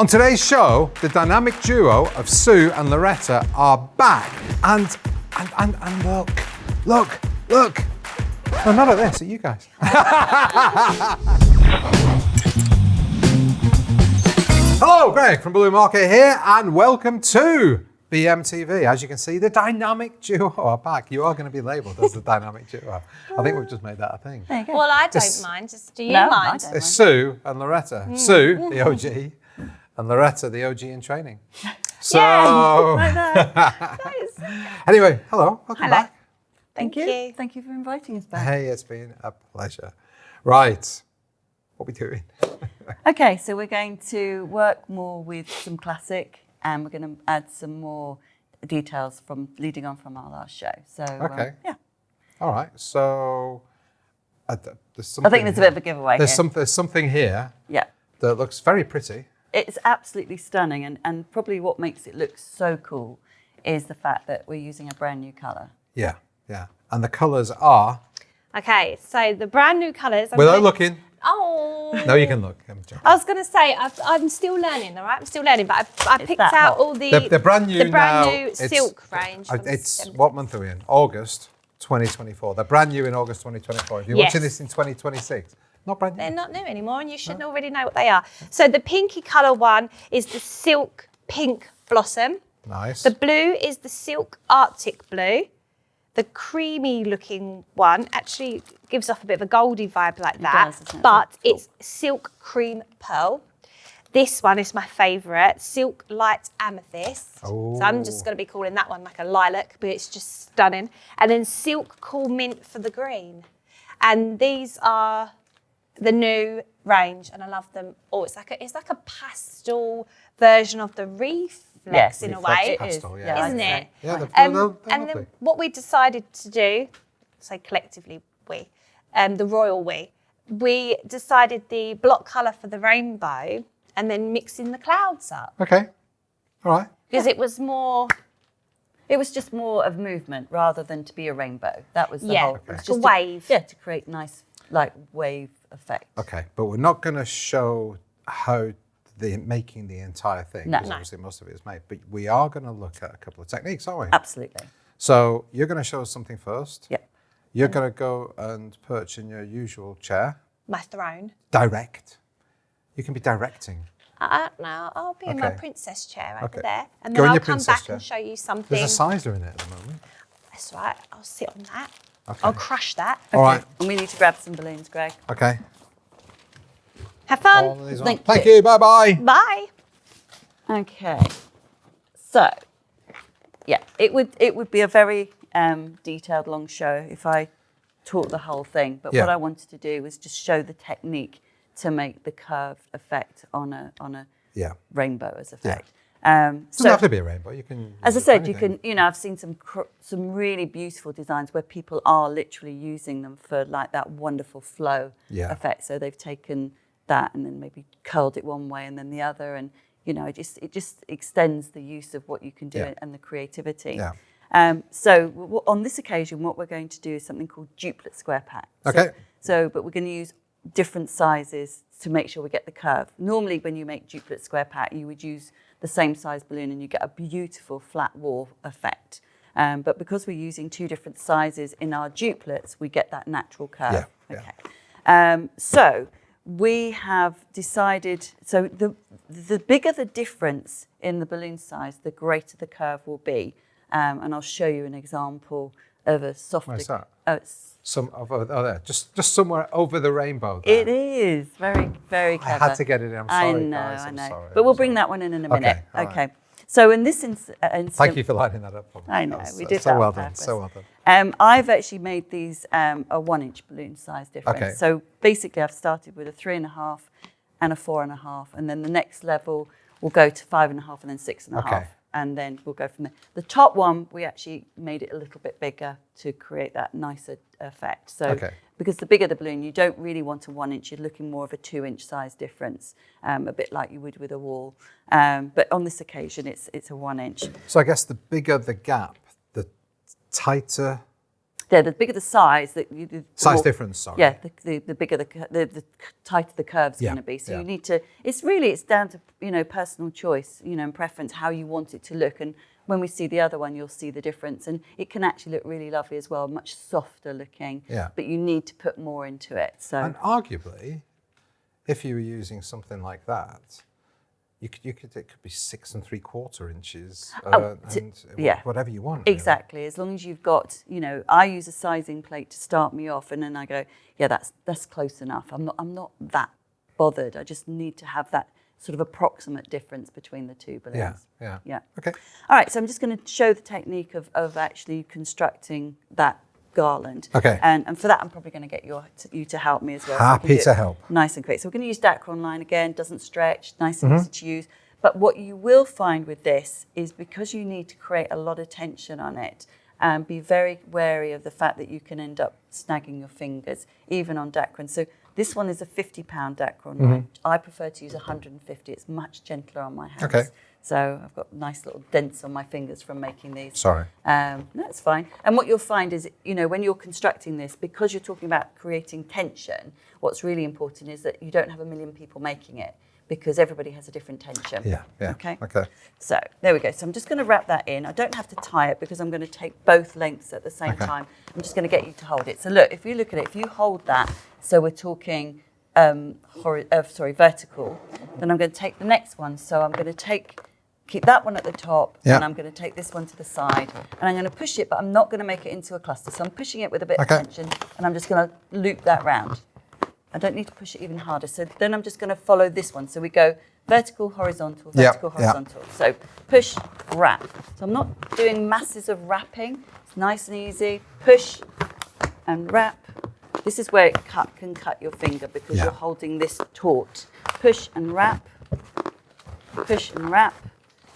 On today's show, the dynamic duo of Sue and Loretta are back. And look. No, not at this, at you guys. Hello, Greg from Balloon Market here, and welcome to BMTV. As you can see, the dynamic duo are back. You are going to be labelled as the dynamic duo. I think we've just made that a thing. There you go. Well, I don't mind. Just do you mind? It's Sue and Loretta. Sue, the OG, and Loretta, the OG in training. So, anyway, hello, welcome back. Thank you. Thank you for inviting us back. Hey, it's been a pleasure. Right, what are we doing? Okay, so we're going to work more with some classic, and we're going to add some more details from leading on from our last show. So, Okay. yeah. All right, so there's something. I think there's a bit of a giveaway There's here. something here Yeah. that looks very pretty. It's absolutely stunning, and probably what makes it look so cool is the fact that we're using a brand new colour. Yeah. And the colours are, Okay, so the brand new colours. without looking. Oh. No, you can look. I'm joking. I was going to say, I'm still learning, all right? I'm still learning, but I picked that out hot. all the brand new new silk range. from It's Sempertex. what month are we in? August 2024. They're brand new in August 2024. If you're watching this in 2026, not brand new. They're not new anymore, and you should already know what they are. So the pinky colour one is the silk pink blossom. Nice. The blue is the silk Arctic blue. The creamy looking one actually gives off a bit of a goldy vibe like that, does, doesn't it? but Cool. it's silk cream pearl. This one is my favourite, silk light amethyst. So I'm just going to be calling that one like a lilac, but it's just stunning. And then silk cool mint for the green. And these are the new range, and I love them. Oh, it's like a pastel version of the reflex in a way, pastel, It is, yeah. isn't it? Yeah, they're And lovely. then what we decided to do, say collectively we, the royal we decided the block colour for the rainbow and then mixing the clouds up. Okay. All right. Because it was more, It was just more of movement rather than to be a rainbow. That was the whole. It was like a just wave. to create nice like wave effect. Okay. But we're not going to show how making the entire thing, No. because obviously most of it is made. But we are going to look at a couple of techniques, aren't we? Absolutely. So you're going to show us something first. Yep. You're going to go and perch in your usual chair. My throne. Direct. You can be directing. No, I'll be in my Okay. princess chair over Okay. there. And Go then in I'll your come princess back chair. and show you something. There's a sizer in it at the moment. That's right, I'll sit on that. Okay. I'll crush that. All right. And we need to grab some balloons, Greg. Okay. Have fun. All of these on. Thank Thank you. you. Bye-bye. Bye. Okay. So, yeah, it would be a very detailed, long show if I taught the whole thing. But Yeah. what I wanted to do was just show the technique to make the curved effect on a Yeah. rainbow as effect. Doesn't have to be a rainbow. You can. As I use said, you anything. can, I've seen some really beautiful designs where people are literally using them for like that wonderful flow Yeah. effect. So they've taken that and then maybe curled it one way and then the other, and it just extends the use of what you can do Yeah. and the creativity. Yeah. So on this occasion, what we're going to do is something called duplet square pack. Okay. But we're going to use different sizes to make sure we get the curve. Normally, when you make duplet square pack, you would use the same size balloon and you get a beautiful flat wall effect. But because we're using two different sizes in our duplets, we get that natural curve. Yeah, Okay. So we have decided, so the bigger the difference in the balloon size, the greater the curve will be. And I'll show you an example of a softer. Where's that? There. Just somewhere over the rainbow. There. It is very, very clever. I had to get it in. I'm sorry, I know, guys. I I'm know. sorry. But we'll I'm bring sorry. that one in a minute. all right. Okay. So in this instance, Thank you for lining that up for me. I know, That was, we did so that on well done. purpose. So well done. I've actually made these a 1-inch balloon size difference. Okay. So basically, I've started with a 3.5 and a 4.5, and then the next level will go to 5.5 and then 6.5. Okay. And then we'll go from there. The top one, we actually made it a little bit bigger to create that nicer effect. So because the bigger the balloon, you don't really want a 1-inch, you're looking more of a 2-inch size difference, a bit like you would with a wall. But on this occasion, it's a 1-inch. So I guess the bigger the gap, the tighter Yeah, the bigger the size, the size more, difference. Sorry. Yeah, the bigger the tighter the curve's going to be. So you need to. It's down to personal choice, and preference, how you want it to look. And when we see the other one, you'll see the difference, and it can actually look really lovely as well, much softer looking. Yeah. But you need to put more into it. So. And arguably, if you were using something like that, it could be 6 3/4 inches, whatever you want. Exactly, as long as you've got, I use a sizing plate to start me off, and then I go, yeah, that's close enough. I'm not that bothered. I just need to have that sort of approximate difference between the two balloons. Yeah. Okay. All right, so I'm just going to show the technique of actually constructing that garland. Okay. And for that, I'm probably going to get you to help me as well. Happy to help. Nice and quick. So we're going to use dacron line again. Doesn't stretch. Nice and easy to use. But what you will find with this is, because you need to create a lot of tension on it, and be very wary of the fact that you can end up snagging your fingers, even on dacron. So this one is a 50-pound dacron line. I prefer to use 150. It's much gentler on my hands. Okay. So I've got nice little dents on my fingers from making these. Sorry. That's fine. And what you'll find is, when you're constructing this, because you're talking about creating tension, what's really important is that you don't have a million people making it, because everybody has a different tension. Yeah. Okay. So there we go. So I'm just going to wrap that in. I don't have to tie it because I'm going to take both lengths at the same time. I'm just going to get you to hold it. So look, if you look at it, if you hold that, so we're talking vertical, then I'm going to take the next one. So I'm going to keep that one at the top, and I'm going to take this one to the side, and I'm going to push it, but I'm not going to make it into a cluster. So I'm pushing it with a bit of tension, and I'm just going to loop that round. I don't need to push it even harder. So then I'm just going to follow this one. So we go vertical, horizontal, vertical, horizontal. So push, wrap. So I'm not doing masses of wrapping. It's nice and easy. Push and wrap. This is where it can cut your finger, because you're holding this taut. Push and wrap. Push and wrap.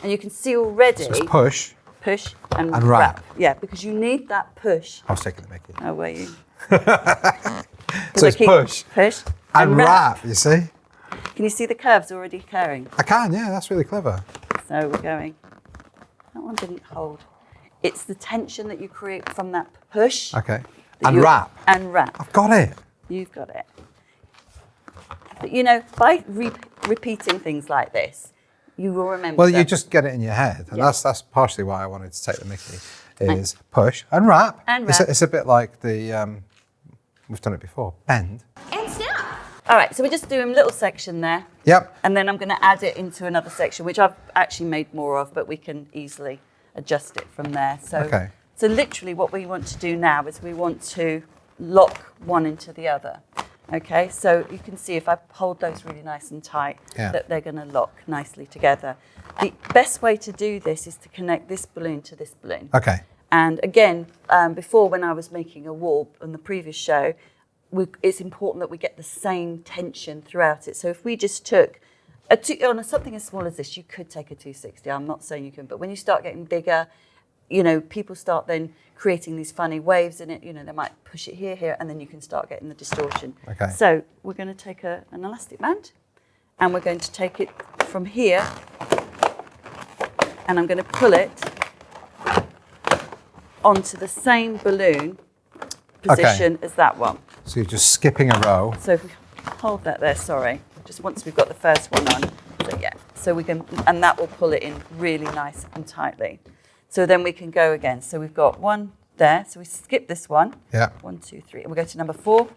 And you can see already. So it's push and wrap. Yeah, because you need that push. I was taking the mickey. Oh, were you? So it's push and wrap, you see? Can you see the curves already occurring? I can, yeah, that's really clever. So we're going. That one didn't hold. It's the tension that you create from that push. Okay. And wrap. And wrap. I've got it. You've got it. But by repeating things like this, you will remember. Well, you just get it in your head, and that's partially why I wanted to take the mickey. Is push and wrap. And wrap. It's a bit like the we've done it before. Bend And snap. All right, so we're just doing a little section there. Yep. And then I'm going to add it into another section, which I've actually made more of, but we can easily adjust it from there. So, so literally what we want to do now is we want to lock one into the other. Okay, so you can see if I hold those really nice and tight, that they're going to lock nicely together. The best way to do this is to connect this balloon to this balloon. Okay. And again, before, when I was making a wall on the previous show, it's important that we get the same tension throughout it. So if we just took on something as small as this, you could take a 260. I'm not saying you can, but when you start getting bigger, people start then creating these funny waves in it. They might push it here, and then you can start getting the distortion. Okay. So we're going to take an elastic band, and we're going to take it from here, and I'm going to pull it onto the same balloon position as that one. So you're just skipping a row. So if we hold that there, just once we've got the first one on. So we can, and that will pull it in really nice and tightly. So then we can go again. So we've got one there. So we skip this one. Yeah. 1, 2, 3. And we go to number 4.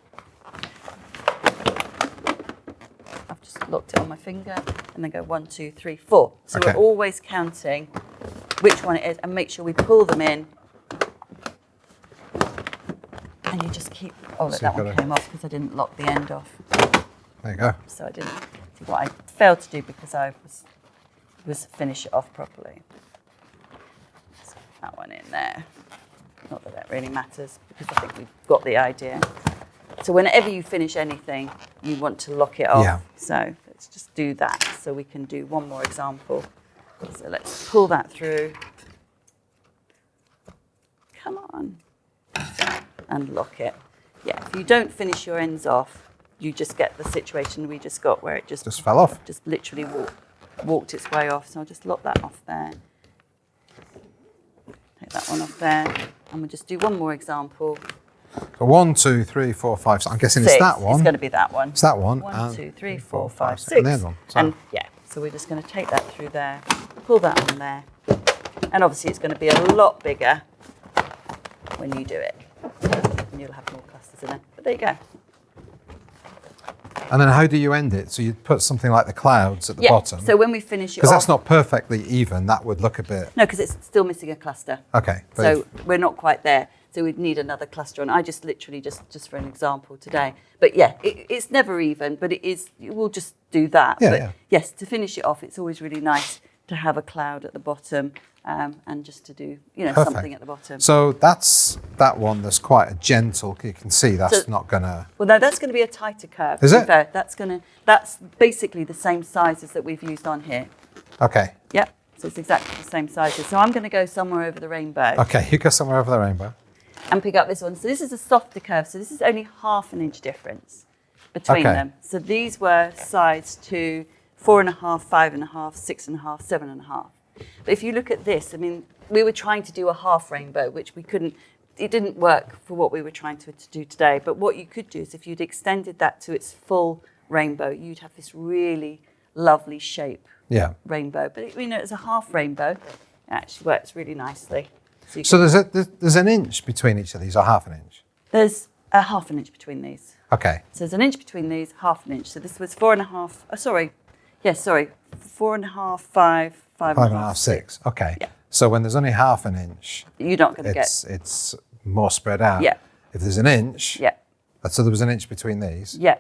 I've just locked it on my finger, and then go 1, 2, 3, 4. So we're always counting which one it is, and make sure we pull them in. And you just keep. Oh, look, that one came off because I didn't lock the end off. There you go. So I didn't see what I failed to do because I was finish it off properly. So that one in there. Not that that really matters, because I think we've got the idea. So whenever you finish anything, you want to lock it off. Yeah. So let's just do that. So we can do one more example. So let's pull that through. Come on. And lock it. Yeah, if you don't finish your ends off, you just get the situation we just got where it just fell off. Just literally walked its way off. So I'll just lock that off there. Take that one off there. And we'll just do one more example. So 1, 2, 3, 4, 5. So I'm guessing 6. it's that one. It's going to be that one. It's that one. 1, 2, 3, 4, 5, 6. And the other one. So. And yeah, so we're just going to take that through there, pull that on there. And obviously it's going to be a lot bigger when you do it. And you'll have more clusters in it. But there you go. And then how do you end it? So you put something like the clouds at the bottom. So when we finish it because off, that's not perfectly even, that would look a bit... No, because it's still missing a cluster. Okay. So we're not quite there. So we'd need another cluster on. I just literally, just for an example today. But yeah, it's never even, but we'll just do that. Yeah, but yeah. yes, to finish it off, it's always really nice to have a cloud at the bottom and just to do, something at the bottom. So that's that one that's quite a gentle, you can see that's not gonna... Well, no, that's going to be a tighter curve. Is it? That's basically the same sizes that we've used on here. Okay. Yep. So it's exactly the same sizes. So I'm going to go somewhere over the rainbow. Okay, you go somewhere over the rainbow. And pick up this one. So this is a softer curve. So this is only 1/2 inch difference between them. So these were sized to 4.5, 5.5, 6.5, 7.5. But if you look at this, I mean, we were trying to do a half rainbow, which we couldn't. It didn't work for what we were trying to do today. But what you could do is if you'd extended that to its full rainbow, you'd have this really lovely shape rainbow. But it's a half rainbow. It actually works really nicely. So there's an inch between each of these, or 1/2 inch? There's a 1/2 inch between these. Okay. So there's an inch between these, 1/2 inch. So this was 4.5. Oh, sorry. Yes, sorry. 4.5, 5, 5.5, 6. Okay. Yeah. So when there's only 1/2 inch, you're not going to get. It's more spread out. Yeah. If there's an inch, Yeah. so there was an inch between these. Yeah.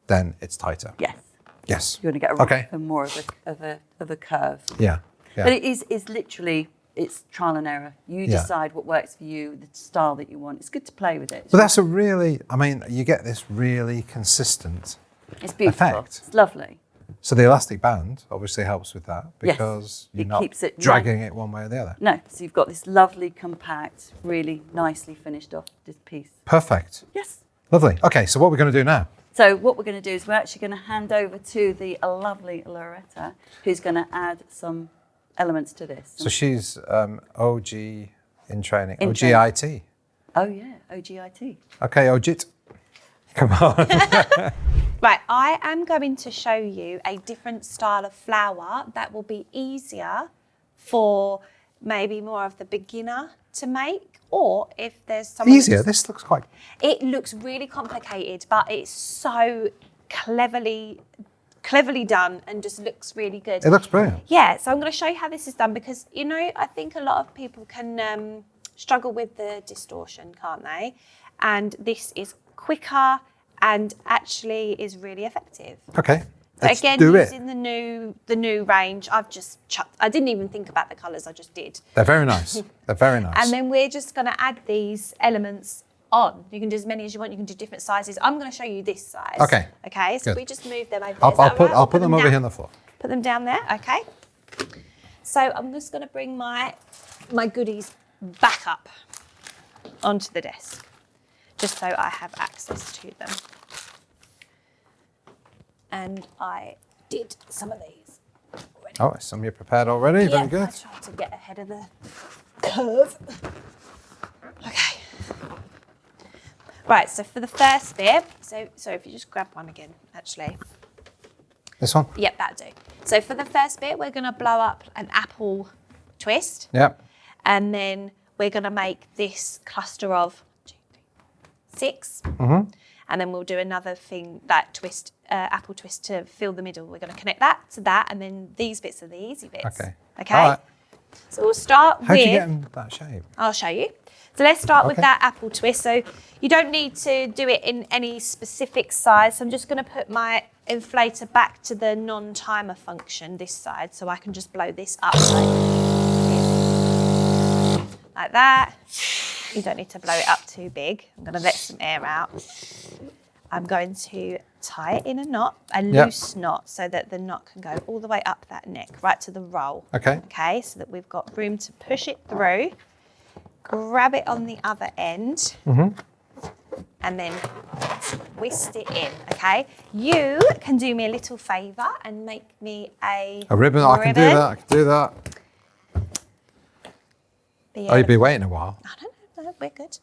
Then it's tighter. Yes. Yes. You're going to get more of a curve. Yeah. But it is literally. It's trial and error. You decide what works for you, the style that you want. It's good to play with it. But that's you get this really consistent It's beautiful. effect. It's lovely. So the elastic band obviously helps with that because you're not keeps it dragging it one way or the other. No, so you've got this lovely, compact, really nicely finished off this piece. Perfect. Yes. Lovely. Okay, so what we're going to do now? So what we're going to do is we're actually going to hand over to the lovely Loretta, who's going to add some elements to this. So she's OG in training, In OGIT. Oh yeah, OGIT. Okay, OGIT. Come on. Right, I am going to show you a different style of flower that will be easier for maybe more of the beginner to make, or if there's someone... Easier? This looks quite... It looks really complicated, but it's so cleverly done and just looks really good. It looks brilliant. Yeah, so I'm going to show you how this is done because, I think a lot of people can struggle with the distortion, can't they? And this is quicker and actually is really effective. Okay, let's again, do it. using the new range, I didn't even think about the colours, I just did. They're very nice. They're very nice. And then we're just going to add these elements on. You can do as many as you want. You can do different sizes. I'm going to show you this size. Okay. Okay. So Good. we just move them over. I'll put them over down. here on the floor. Put them down there. Okay. So I'm just going to bring my goodies back up onto the desk, just so I have access to them. And I did some of these already. Oh, some you're prepared already. Yeah, Very good. I tried to get ahead of the curve. Okay. Right, so for the first bit, so if you just grab one again, actually. This one? Yep, that'll do. So for the first bit, we're going to blow up an apple twist. Yep. And then we're going to make this cluster of 6. Mm-hmm. And then we'll do another thing, that twist, apple twist to fill the middle. We're going to connect that to that, and then these bits are the easy bits. Okay. Okay? All right. So we'll start How with... do you get in that shape? I'll show you. So let's start with Okay. that apple twist. So you don't need to do it in any specific size. So I'm just going to put my inflator back to the non-timer function this side, so I can just blow this up like that. You don't need to blow it up too big. I'm going to let some air out. I'm going to tie it in a knot, a loose knot, so that the knot can go all the way up that neck, right to the roll. Okay. Okay, so that we've got room to push it through, grab it on the other end, and then twist it in, okay? You can do me a little favour and make me a ribbon. I can do that. I can do that. Be Oh, you'd be waiting a while. I don't know. we're good.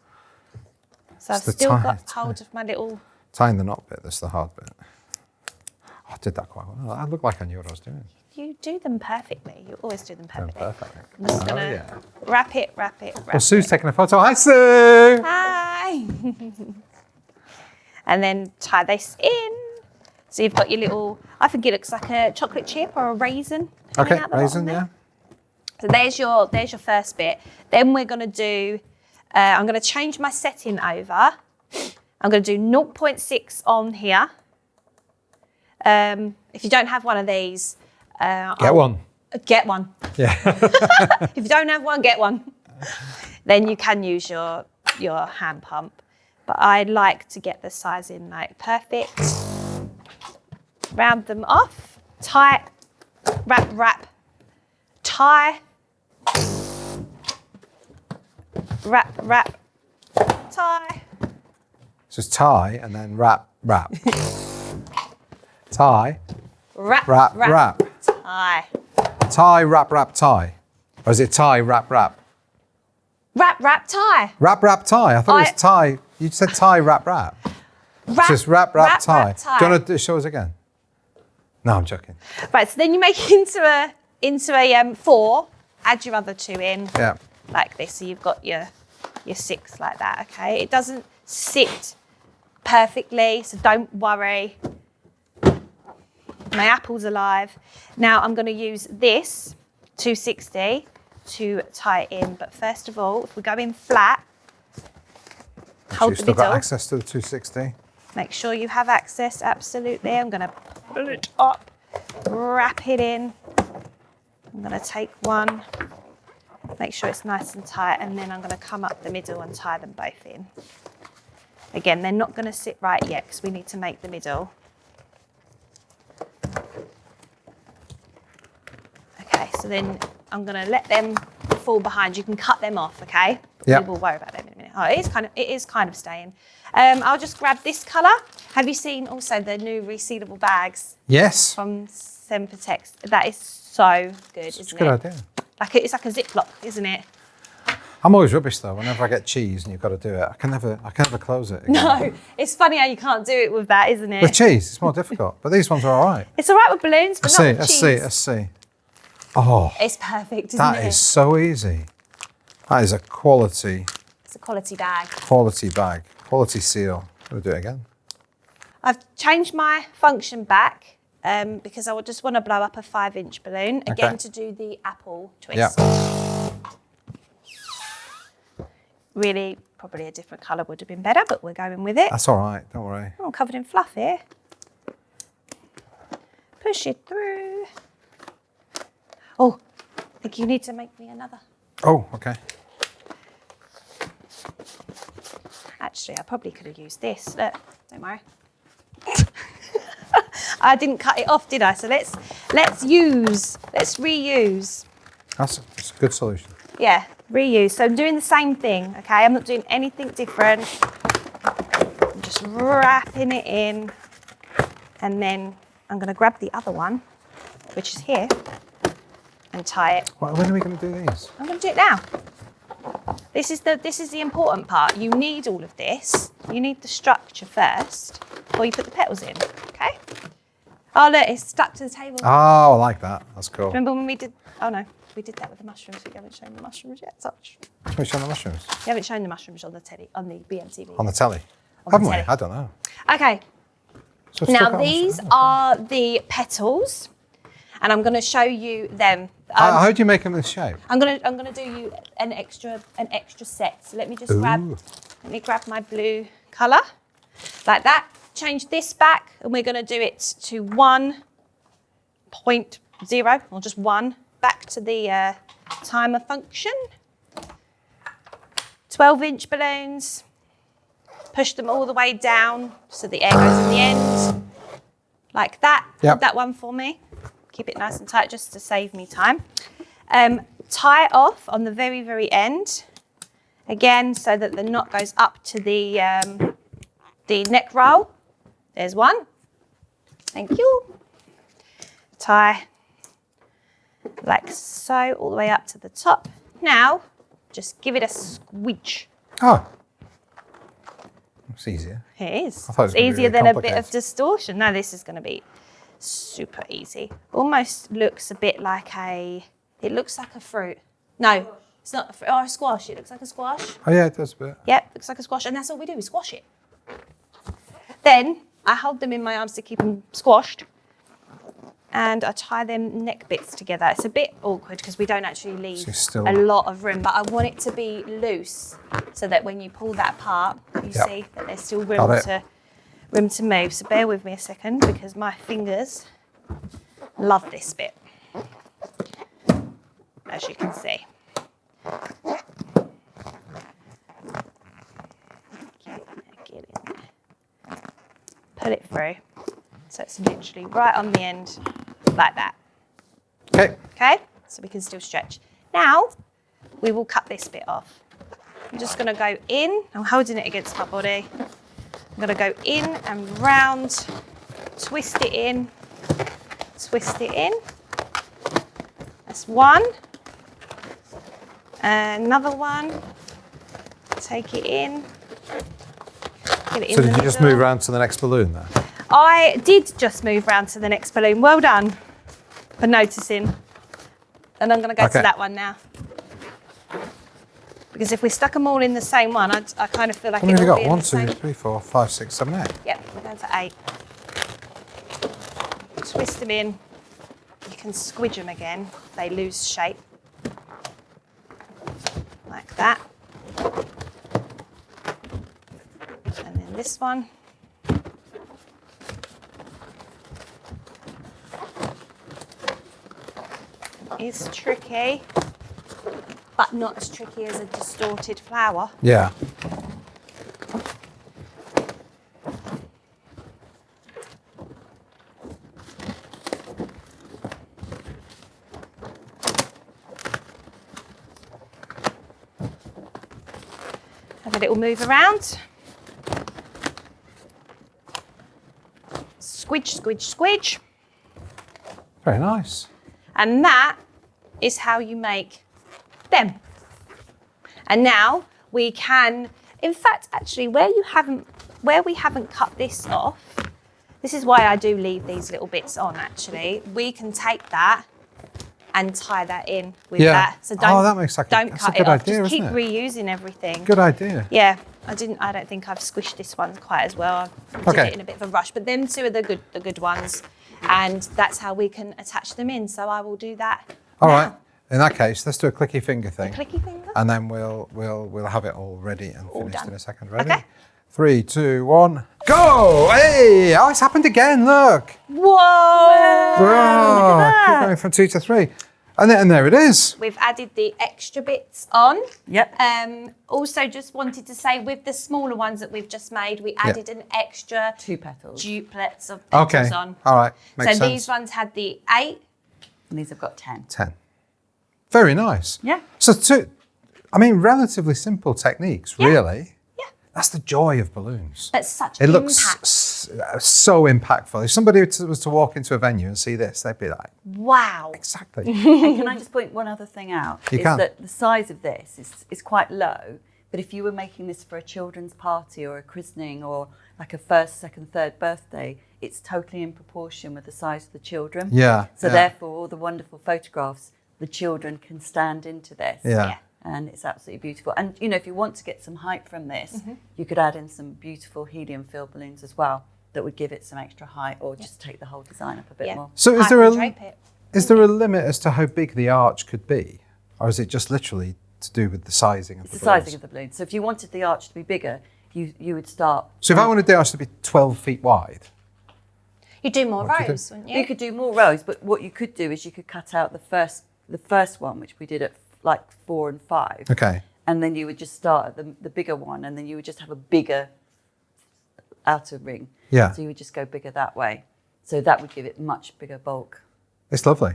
So It's I've the still tie- got hold of my little... Tying the knot bit, that's the hard bit. Oh, I did that quite well. I looked like I knew what I was doing. You do them perfectly. You always do them Doing perfectly. perfectly. I'm just going to wrap it. Well, Sue's taking a photo. Hi, Sue! Hi. And then tie this in. So you've got your little, I think it looks like a chocolate chip or a raisin. Okay, raisin, yeah. So there's your first bit. Then we're going to do, I'm going to change my setting over. I'm going to do 0.6 on here. If you don't have one of these, Get one. Get one. Yeah. If you don't have one, get one. Then you can use your hand pump. But I like to get the size in like perfect. Round them off. Tie, wrap, tie. Wrap, tie. So it's tie and then wrap. Tie, Wrap, wrap. tie. Tie, wrap, tie. Or is it tie, wrap? Wrap, tie. Wrap, tie. I thought it was tie. You said tie, wrap. Wrap, Just wrap, tie. tie. Do you want to show us again? No, I'm joking. Right, so then you make it into a 4. Add your other 2 in. Yeah. Like this. So you've got your 6 like that. Okay. It doesn't sit perfectly, so don't worry. My apple's alive. Now I'm going to use this 260 to tie it in. But first of all, if we go in flat, hold You've the still middle. got access to the 260. Make sure you have access, absolutely. I'm going to pull it up, wrap it in. I'm going to take one, make sure it's nice and tight, and then I'm going to come up the middle and tie them both in. Again, they're not going to sit right yet because we need to make the middle. Okay, so then I'm going to let them fall behind. You can cut them off, okay? Yeah. We will worry about them in a minute. Oh, it is kind of staying. I'll just grab this colour. Have you seen also the new resealable bags Yes. from Sempertex? That is so good, It's a isn't good it? idea. It's like a Ziploc, isn't it? I'm always rubbish though. Whenever I get cheese and you've got to do it, I can never close it again. No, it's funny how you can't do it with that, isn't it? With cheese, it's more difficult. But these ones are all right. It's all right with balloons, but not with cheese. Let's see. Oh, It's perfect, isn't that it? is so easy. That is a quality It's a quality bag. bag, quality seal. We'll do it again. I've changed my function back because I just want to blow up a 5-inch balloon, again Okay. to do the apple twist. Yeah. Really, probably a different colour would have been better, but we're going with it. That's all right. Don't worry. Oh, I'm covered in fluff here. Push it through. Oh, I think you need to make me another. Oh, okay. Actually, I probably could have used this. Look, don't worry. I didn't cut it off, did I? So let's reuse. That's a good solution. Yeah, reuse. So I'm doing the same thing, okay? I'm not doing anything different. I'm just wrapping it in. And then I'm going to grab the other one, which is here, and tie it. When are we going to do these? I'm going to do it now. This is the important part. You need all of this. You need the structure first before you put the petals in, okay? Oh, look, it's stuck to the table. Oh, I like that. That's cool. Remember when we did, oh no, we did that with the mushrooms, but you haven't shown the mushrooms yet, such. Can we show the mushrooms? You haven't shown the mushrooms on the BMTV. On the telly? On the Haven't we? telly. I don't know. Okay, So we've still now got these mushrooms. are the petals, and I'm going to show you them. How do you make them this shape? I'm gonna do you an extra set. So let me just grab my blue colour, like that. Change this back, and we're gonna do it to 1.0 or just 1 back to the timer function. 12-inch balloons. Push them all the way down so the air goes in the end, like that. Yep. Hold that one for me. Keep it nice and tight just to save me time. Tie it off on the very, very end, again, so that the knot goes up to the neck roll. There's one. Thank you. Tie like so, all the way up to the top. Now, just give it a squeeze. Oh. It's easier. It is. I thought it was It's gonna be easier really than a bit of complicated. distortion. No, this is going to be super easy. Almost looks a bit like it looks like a fruit. No, it's not a fruit. Oh, a squash. It looks like a squash. Oh yeah, it does a bit. Yep, looks like a squash. And that's all we do, we squash it. Then I hold them in my arms to keep them squashed. And I tie them neck bits together. It's a bit awkward because we don't actually leave a lot of room, but I want it to be loose so that when you pull that apart, you see that there's still room to move. So bear with me a second because my fingers love this bit, as you can see. Get in there. Pull it through. So it's literally right on the end, like that. Okay. Okay, so we can still stretch. Now, we will cut this bit off. I'm just gonna go in, I'm holding it against my body. I'm gonna go in and round, twist it in, twist it in. That's one. Another one. Take it in. Get it in So the did you just middle. move around to the next balloon there? I did just move round to the next balloon. Well done for noticing. And I'm going to go to that one now. Because if we stuck them all in the same one, I kind of feel like How many have it'll you be got? in 1, the same. 2, 3, 4, 5, 6, 7, 8. Yep, we're going to 8. Twist them in. You can squidge them again. They lose shape. Like that. And then this one. It's tricky, but not as tricky as a distorted flower. Yeah. Have a little move around. Squidge, squidge, squidge. Very nice. And that is how you make them. And now we can, in fact, actually, where we haven't cut this off, this is why I do leave these little bits on, actually. We can take that and tie that in with that. So don't, that makes like don't that's cut a good it off. idea, Just keep isn't it? reusing everything. Good idea. Yeah, I don't think I've squished this one quite as well. I did it in a bit of a rush, but them two are the good ones. And that's how we can attach them in. So I will do that. All right. In that case, let's do a clicky finger thing. Clicky finger. And then we'll have it all ready and finished done. in a second. Ready? Okay. 3, 2, 1, go! Hey! Oh, it's happened again, look! Whoa! Oh, keep going from 2 to 3. And there it is. We've added the extra bits on. Yep. Also, just wanted to say with the smaller ones that we've just made, we added an extra 2 petals. duplets of petals on. All right. Makes so sense. these ones had the 8. And these have got 10. 10. Very nice. Yeah. So relatively simple techniques, really. Yeah. That's the joy of balloons. But such It impact. looks so impactful. If somebody was to walk into a venue and see this, they'd be like, Wow. exactly. And can I just point one other thing out? You can. That the size of this is quite low, but if you were making this for a children's party or a christening or like a first, second, third birthday, it's totally in proportion with the size of the children. Yeah. So therefore, all the wonderful photographs, the children can stand into this. Yeah. And it's absolutely beautiful. And, if you want to get some height from this, you could add in some beautiful helium-filled balloons as well that would give it some extra height or just take the whole design up a bit more. So I can drape it. is there a limit as to how big the arch could be? Or is it just literally to do with the sizing of It's the the balloons? sizing of the balloon. So if you wanted the arch to be bigger, you would start... So if I wanted the arch to be 12 feet wide, You do more What do you rows, wouldn't you? You could do more rows, but what you could do is you could cut out the first one, which we did at like 4 and 5. okay. And then you would just start at the bigger one, and then you would just have a bigger outer ring. Yeah. So you would just go bigger that way. So that would give it much bigger bulk. It's lovely.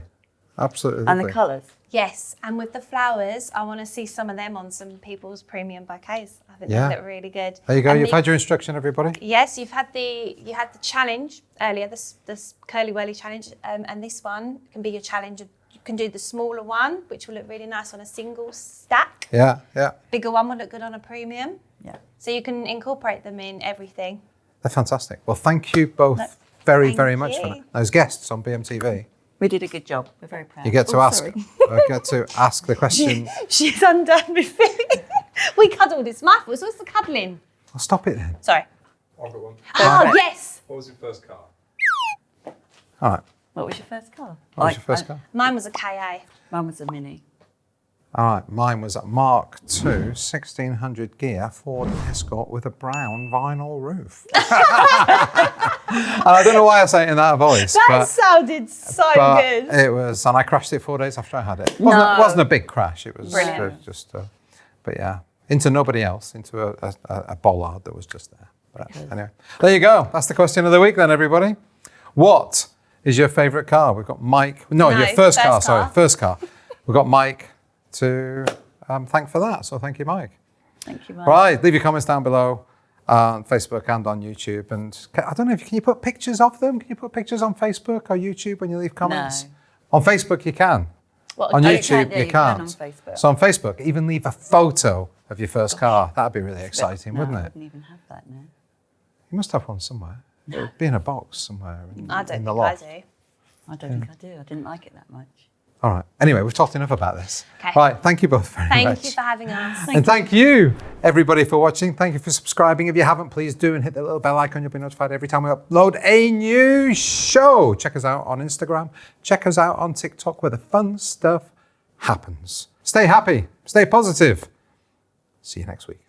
Absolutely And lovely. the colours. Yes, and with the flowers, I want to see some of them on some people's premium bouquets. I think Yeah. they look really good. There you go. And You've had your instruction, everybody. Yes, you had the challenge earlier, this curly whirly challenge, and this one can be your challenge of You can do the smaller one, which will look really nice on a single stack. Yeah, yeah. Bigger one will look good on a premium. Yeah. So you can incorporate them in everything. They're fantastic. Well, thank you both very, very much for you. those guests on BMTV. We did a good job. We're very proud. You get to ask. Sorry. Get to ask the question. She's undone with it. We cuddled. It's my fault. So what's the cuddling? Well, stop it then. Sorry. I've got one. Oh, yes. What was your first car? All right. What was your first car? What was your first car? Mine was a KA. Mine was a Mini. All right. Mine was a Mark II 1600 gear Ford Escort with a brown vinyl roof. And I don't know why I say it in that voice. That sounded so but good. it was, and I crashed it 4 days after I had it. It No. wasn't a big crash. It was Brilliant. just, but yeah, into nobody else, into a bollard that was just there. But anyway, there you go. That's the question of the week then, everybody. What is your favourite car? We've got Mike. No, your first car. Sorry, first car. We've got Mike to thank for that. So thank you, Mike. Thank you, Mike. Right, leave your comments down below on Facebook and on YouTube. And I don't know if can you put pictures of them? Can you put pictures on Facebook or YouTube when you leave comments? No. On Facebook you can. What, On you YouTube can't, yeah, you you can can't. on Facebook. So on Facebook, even leave a photo of your first car. That'd be really exciting, No, wouldn't I it? wouldn't even have that now. You must have one somewhere. It would be in a box somewhere I don't in the think I loft. do. I don't think I do. I didn't like it that much. All right. Anyway, we've talked enough about this. Okay. Right. Thank you both very much. Thank you for having us. And thank you, everybody, for watching. Thank you for subscribing. If you haven't, please do and hit the little bell icon. You'll be notified every time we upload a new show. Check us out on Instagram. Check us out on TikTok, where the fun stuff happens. Stay happy. Stay positive. See you next week.